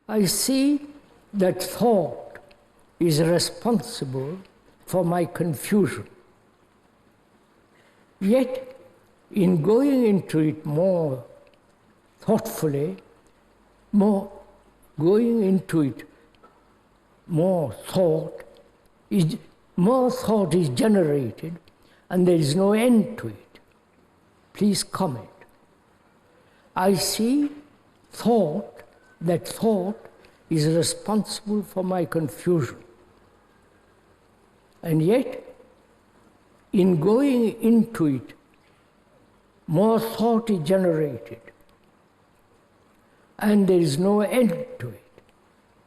I see that thought is responsible for my confusion. Yet, in going into it more thoughtfully, more thought is generated, and there is no end to it. Please comment. I see that thought is responsible for my confusion. And yet, in going into it, more thought is generated, and there is no end to it.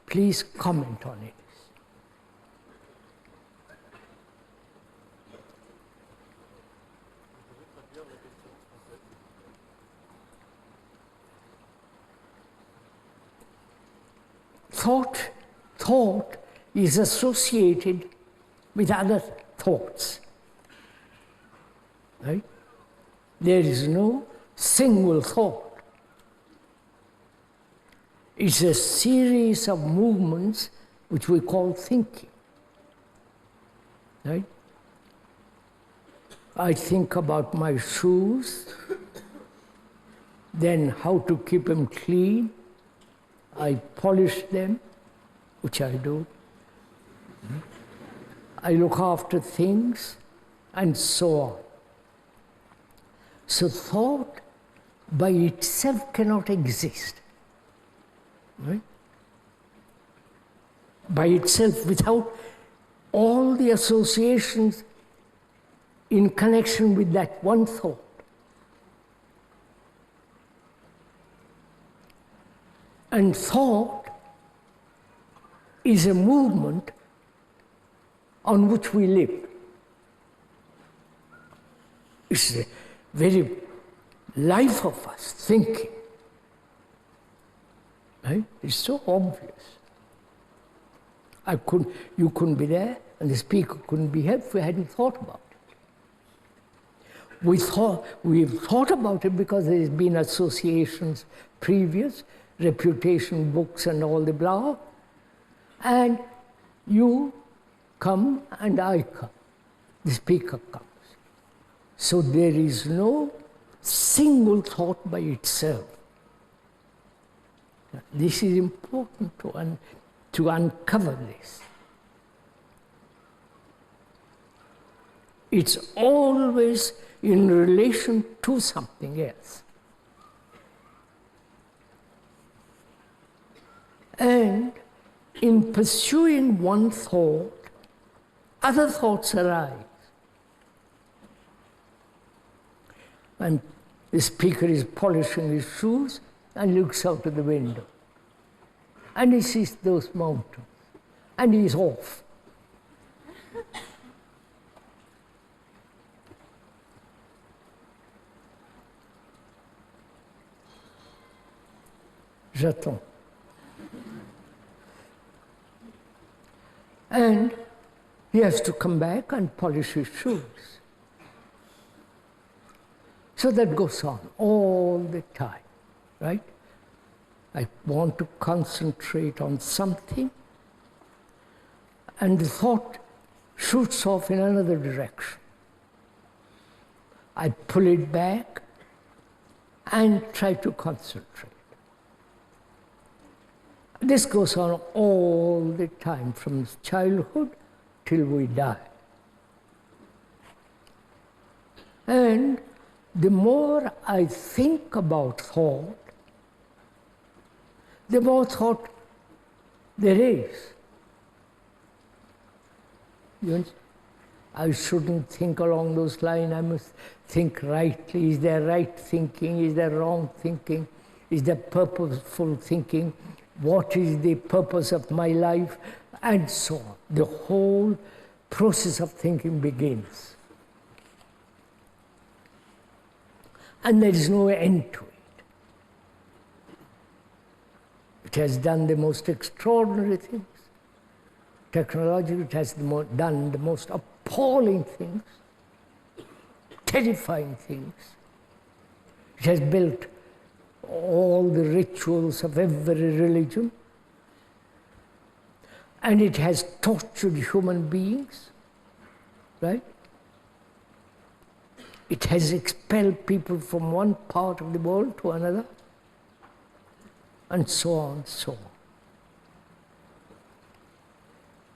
Please comment on it. Thought is associated with other thoughts. Right? There is no single thought. It's a series of movements which we call thinking. Right? I think about my shoes, then how to keep them clean. I polish them, which I do. I look after things, and so on. So thought by itself cannot exist. Right? By itself, without all the associations in connection with that one thought. And thought is a movement on which we live. It's the very life of us, thinking. Right? It's so obvious. You couldn't be there, and the speaker couldn't be here if we hadn't thought about it. We've thought about it because there's been associations previous, reputation books and all the blah, and you come and I come. The speaker comes. So there is no single thought by itself. This is important to uncover this. It's always in relation to something else. And in pursuing one thought, other thoughts arise. And the speaker is polishing his shoes and looks out of the window. And he sees those mountains. And he's off. J'attends. And he has to come back and polish his shoes. So that goes on all the time, right? I want to concentrate on something, and the thought shoots off in another direction. I pull it back and try to concentrate. This goes on all the time, from childhood till we die. And the more I think about thought, the more thought there is. I shouldn't think along those lines. I must think rightly. Is there right thinking? Is there wrong thinking? Is there purposeful thinking? What is the purpose of my life? And so on. The whole process of thinking begins. And there is no end to it. It has done the most extraordinary things. Technology, it has done the most appalling things, terrifying things. It has built all the rituals of every religion and it has tortured human beings, right? It has expelled people from one part of the world to another, and so on, so on.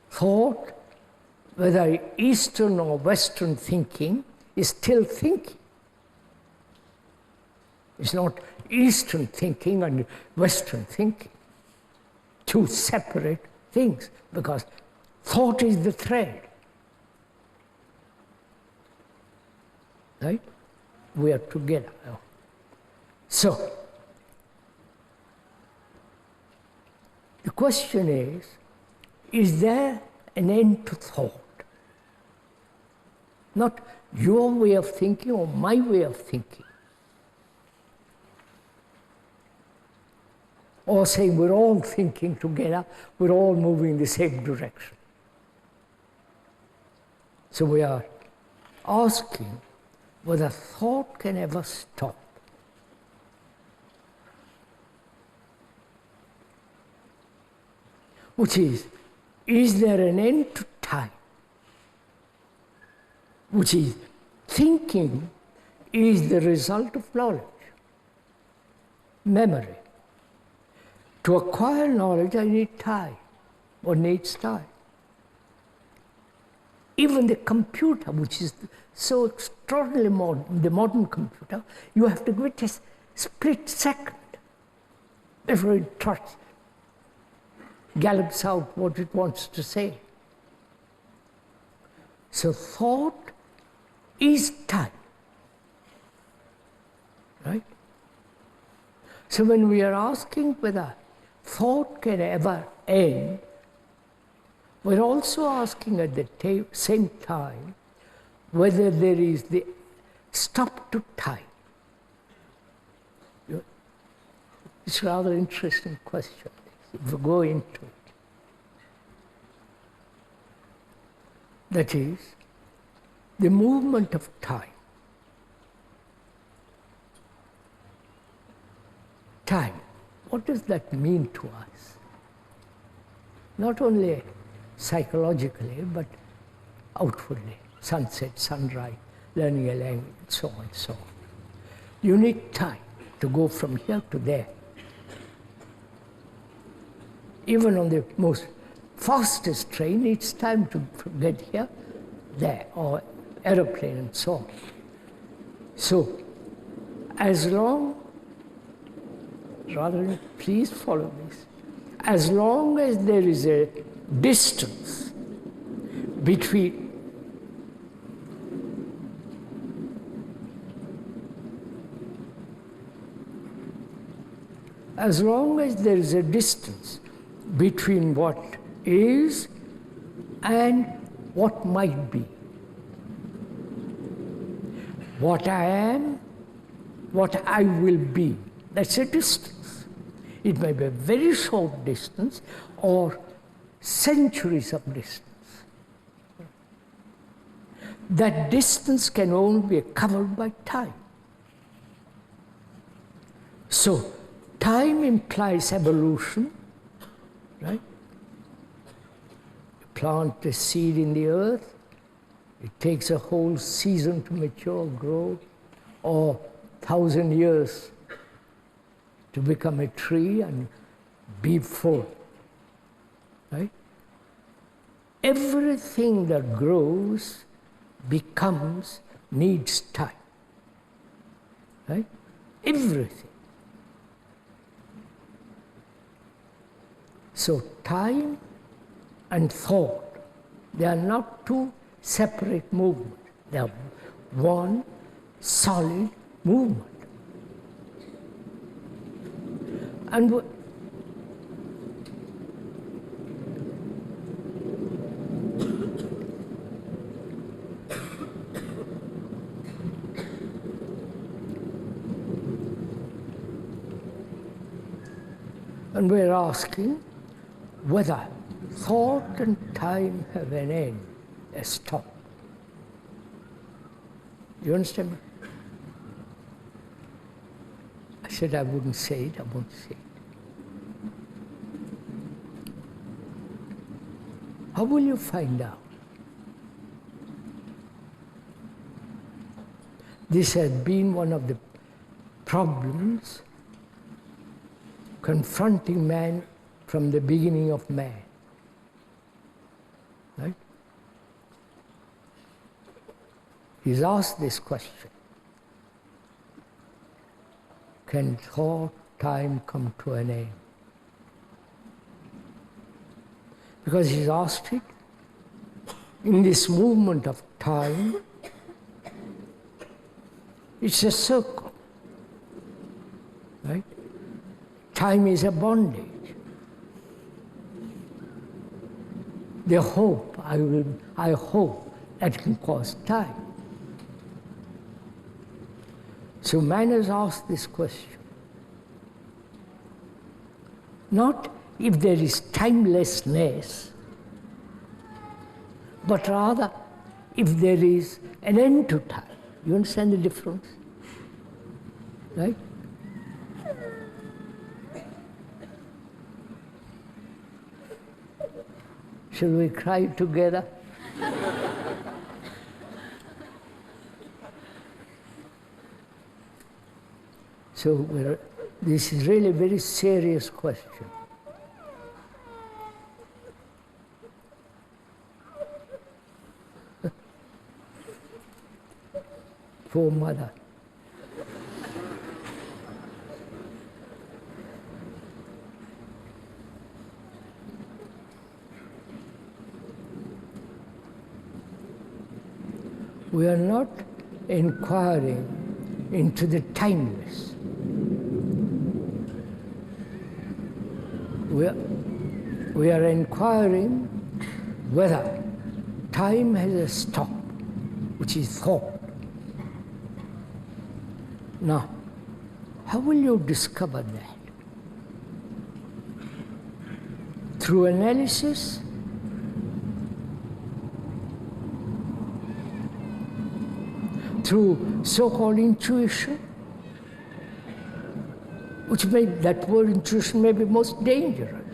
Thought, whether Eastern or Western thinking, is still thinking. It's not Eastern thinking and Western thinking, two separate things, because thought is the thread. Right? We are together now. So, the question is there an end to thought? Not your way of thinking or my way of thinking. Or saying we're all thinking together, we're all moving in the same direction. So we are asking whether thought can ever stop. Which is there an end to time? Which is, thinking is the result of knowledge, memory. To acquire knowledge, I need time. One needs time. Even the computer, which is so extraordinarily modern, the modern computer, you have to give it a split second before it gallops out what it wants to say. So thought is time, right? So when we are asking whether thought can ever end, we're also asking at the same time whether there is the stop to time. It's a rather interesting question, if we go into it. That is, the movement of time. Time, what does that mean to us? Not only psychologically, but outwardly. Sunset, sunrise, learning a language, so on and so on. You need time to go from here to there. Even on the most fastest train, it's time to get here, there, or aeroplane and so on. So, as long, please follow this, as long as there is a distance between between what is and what might be, what I am, what I will be, that's a distance. It may be a very short distance or centuries of distance. That distance can only be covered by time. So, time implies evolution, right? You plant a seed in the earth, it takes a whole season to mature, grow, or 1,000 years to become a tree and be full, right? Everything that grows, becomes, needs time, right? Everything. So time and thought, they are not two separate movements. They are one solid movement. And we're asking whether thought and time have an end, a stop. You understand me? I said I wouldn't say it, I won't say it. How will you find out? This has been one of the problems confronting man from the beginning of man. Right? He's asked this question. Can thought, time come to an end? Because he's asked it in this movement of time. It's a circle, right? Time is a bondage. The hope, I hope that can cause time. So man has asked this question. Not if there is timelessness, but rather if there is an end to time. You understand the difference? Right? Shall we cry together? So this is really a very serious question. Poor mother. We are not inquiring into the timeless. We are inquiring whether time has a stop, which is thought. Now, how will you discover that? Through analysis? Through so-called intuition? That word intuition may be most dangerous.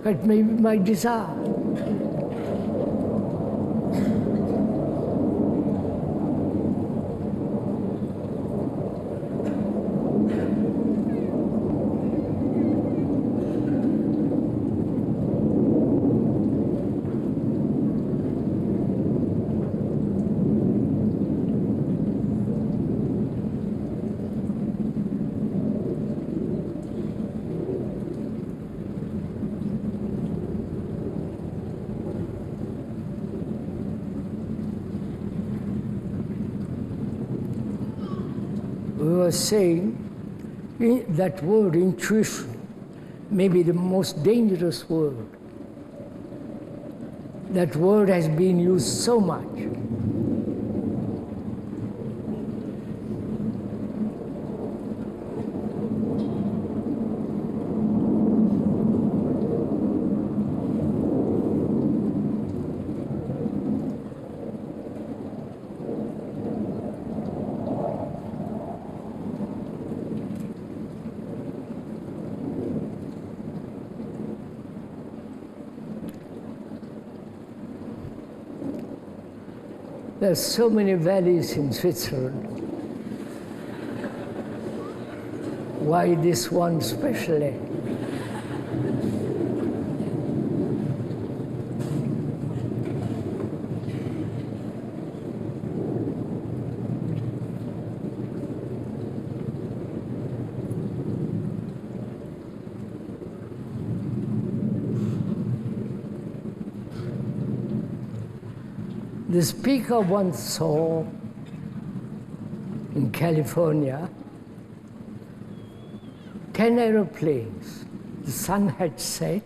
It may be my desire. We were saying that word intuition may be the most dangerous word. That word has been used so much. There's so many valleys in Switzerland. Why this one especially? The speaker once saw in California 10 aeroplanes. The sun had set,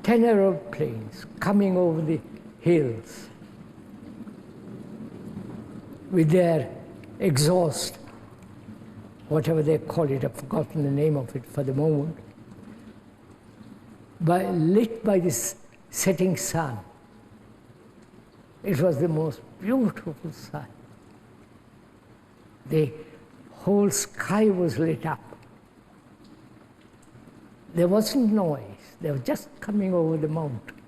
10 aeroplanes coming over the hills with their exhaust, whatever they call it, I've forgotten the name of it for the moment, lit by this setting sun. It was the most beautiful sight. The whole sky was lit up. There wasn't noise. They were just coming over the mountain.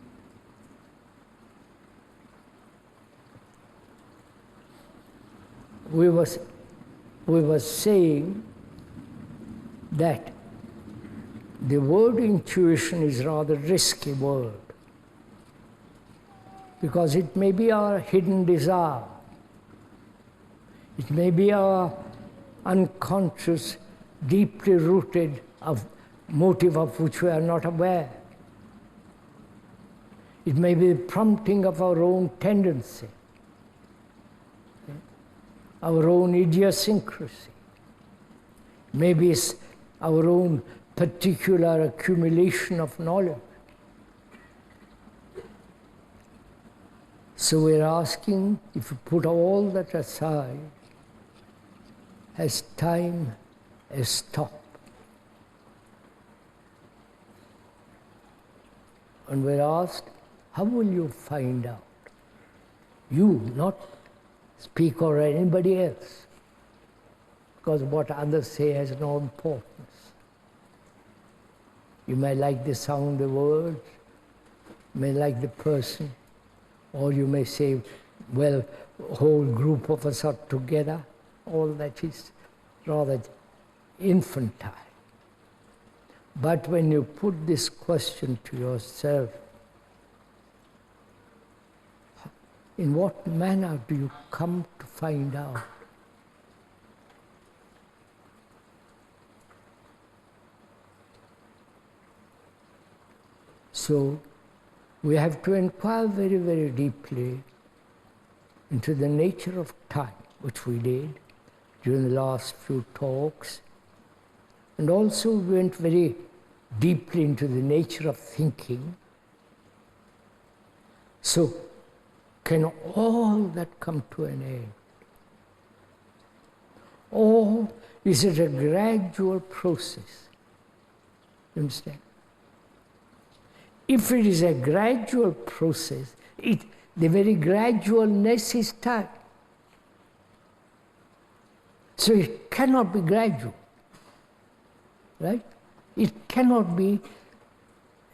We were saying that the word intuition is a rather risky word, because it may be our hidden desire. It may be our unconscious, deeply rooted motive of which we are not aware. It may be the prompting of our own tendency, our own idiosyncrasy. Maybe it's our own particular accumulation of knowledge. So we're asking, if you put all that aside, has time a stop? And we're asked, how will you find out? You, not speaker or anybody else, because what others say has no importance. You may like the sound of words, you may like the person, or you may say, well, a whole group of us are together. All that is rather infantile. But when you put this question to yourself, in what manner do you come to find out? So we have to inquire very, very deeply into the nature of time, which we did during the last few talks. And also we went very deeply into the nature of thinking. So can all that come to an end? Or is it a gradual process? You understand? If it is a gradual process, the very gradualness is time. So it cannot be gradual, right? It cannot be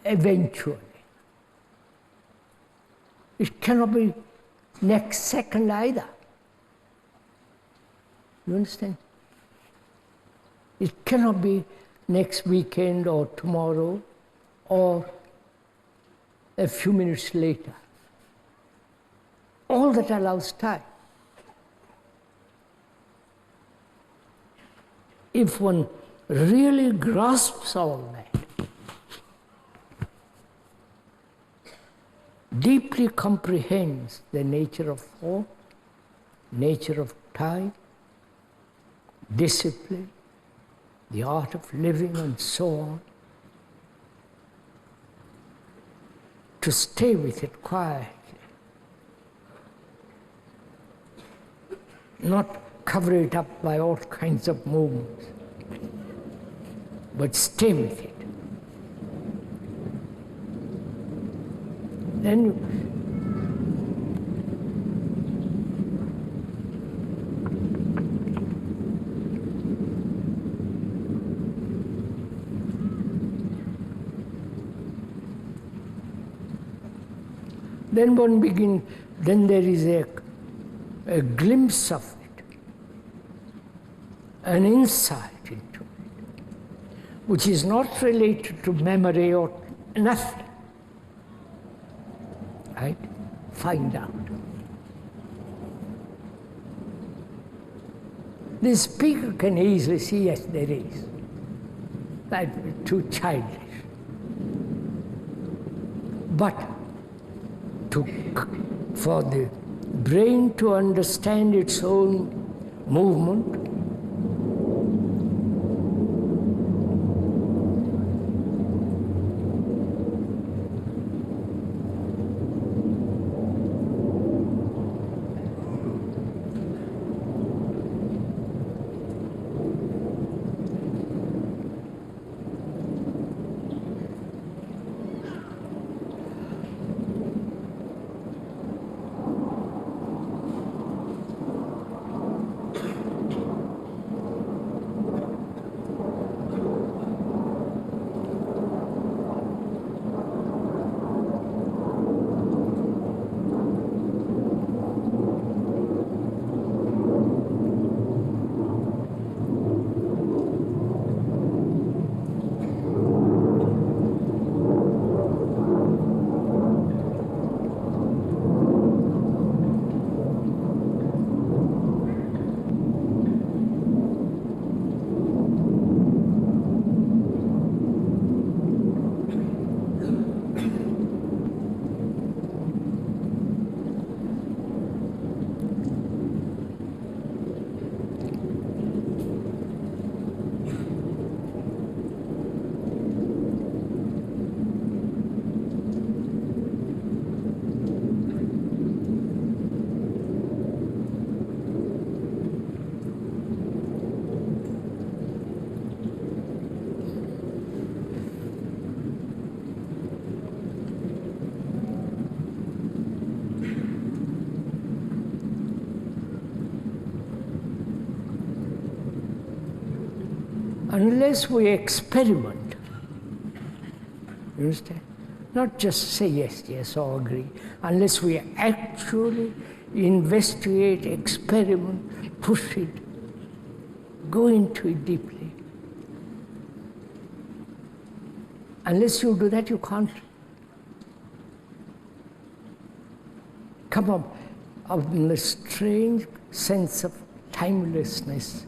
eventually. It cannot be next second either. You understand? It cannot be next weekend or tomorrow or a few minutes later. All that allows time. If one really grasps all that, deeply comprehends the nature of thought, nature of time, discipline, the art of living, and so on, to stay with it quietly, not cover it up by all kinds of movements, but stay with it. Then then there is a glimpse of it, an insight into it, which is not related to memory or nothing. Right? Find out. The speaker can easily see, yes, there is. That's too childish. But for the brain to understand its own movement, unless we experiment, you understand? Not just say yes, yes, or agree. Unless we actually investigate, experiment, push it, go into it deeply. Unless you do that, you can't come up with a strange sense of timelessness